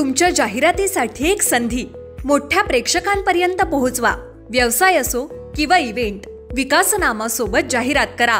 तुमच्या जाहिरातीसाठी एक संधी मोठ्या प्रेक्षकांपर्यंत पोहोचवा। व्यवसाय असो किंवा इव्हेंट, विकासनामा सोबत जाहिरात करा।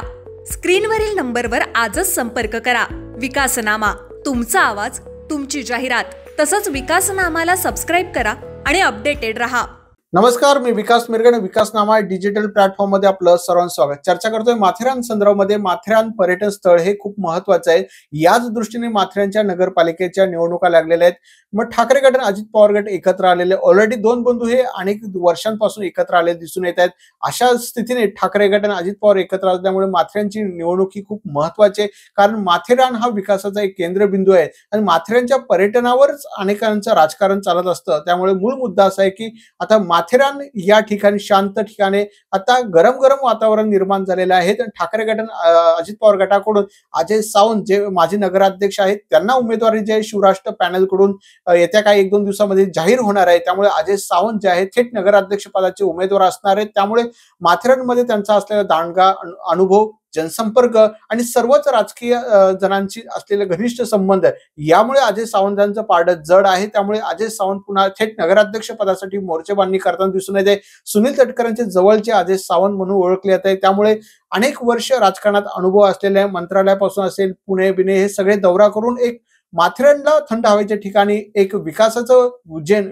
स्क्रीनवरील नंबरवर आजच संपर्क करा। विकासनामा, तुमचा आवाज, तुमची जाहिरात। तसंच विकासनामाला सबस्क्राइब करा आणि अपडेटेड रहा। नमस्कार, मी विकास मिरगणे। विकासनामा डिजिटल प्लॅटफॉर्म मध्ये आपलं सर्वांचं स्वागत। चर्चा करतोय माथेरान संदर्भामध्ये। माथेरान पर्यटन स्थळ हे खूप महत्त्वाचं आहे। याच दृष्टीने माथेरानच्या नगरपालिकेच्या निवडणुका लागलेल्या आहेत। मग ठाकरे गट आणि अजित पवार गट एकत्र आलेले, ऑलरेडी दोन बंधू हे अनेक वर्षांपासून एकत्र आले दिसून येत आहेत। अशा स्थितीने ठाकरे गट आणि अजित पवार एकत्र आल्यामुळे माथेरानची निवडणूक ही खूप महत्त्वाची आहे, कारण माथेरान हा विकासाचा एक केंद्रबिंदू आहे आणि माथेरानच्या पर्यटनावरच अनेकांचं राजकारण चालत असतं। त्यामुळे मूळ मुद्दा असा आहे की आता माथेरान या ठिकाणी शांत ठिकाणी आता गरम वातावरण निर्माण झालेलं आहे। ठाकरे गट अजित पवार गटाकडून अजय सावंत जे माजी नगराध्यक्ष आहेत त्यांना उमेदवारी जे शिवराष्ट्र पॅनल कडून येत्या काही एक दोन दिवसांमध्ये जाहीर होणार आहे। त्यामुळे अजय सावंत जे आहेत थेट नगराध्यक्ष पदाचे उमेदवार असणार आहेत। त्यामुळे माथेरानमध्ये त्यांचा असलेला दांडगा अनुभव, जनसंपर्क आणि सर्वच राजकीय जणांशी असलेले घनिष्ठ संबंध, यामुळे अजय सावंतांचं पारडं जड आहे। त्यामुळे अजय सावंत पुन्हा थेट नगराध्यक्ष पदासाठी मोर्चेबांधणी करताना दिसून येते। सुनील तटकरेंचे जवळचे अजय सावंत म्हणून ओळखले जाते। त्यामुळे अनेक वर्ष राजकारणात अनुभव असलेल्या मंत्रालयापासून असेल, पुणे बिणे हे सगळे दौरा करून एक माथेरानला थंड हवेच्या ठिकाणी एक विकासाचं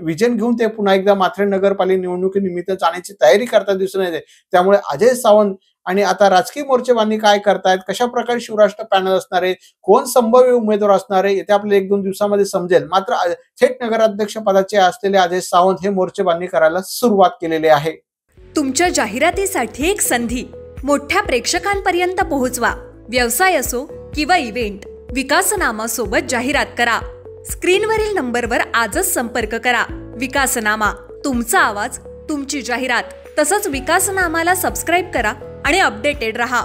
विजन घेऊन ते पुन्हा एकदा माथेरान नगरपालिका निवडणुकीनिमित्त जाण्याची तयारी करताना दिसून येते। त्यामुळे अजय सावंत आणि आता राजकीय मोर्चेबांधणी काय करतायत, कशा प्रकारे शिवराष्ट्र पॅनल असणार आहे, कोण संभाव्य उमेदवार असणार आहे, येत्या आपल्या एक दोन दिवसामध्ये समजेल। मात्र थेट नगराध्यक्ष पदाचे असलेले अजय सावंत हे मोर्चेबांधणी करायला सुरुवात केलेली आहे। तुमच्या जाहिरातीसाठी एक संधी मोठ्या प्रेक्षकांपर्यंत पोहोचवा। व्यवसाय असो किंवा इव्हेंट, विकासनामा सोबत जाहिरात करा। स्क्रीनवरील नंबरवर आजच संपर्क करा। विकासनामा, तुमचा आवाज, तुमची जाहिरात। तसंच विकासनामाला सबस्क्राइब करा आणि अपडेटेड रहा।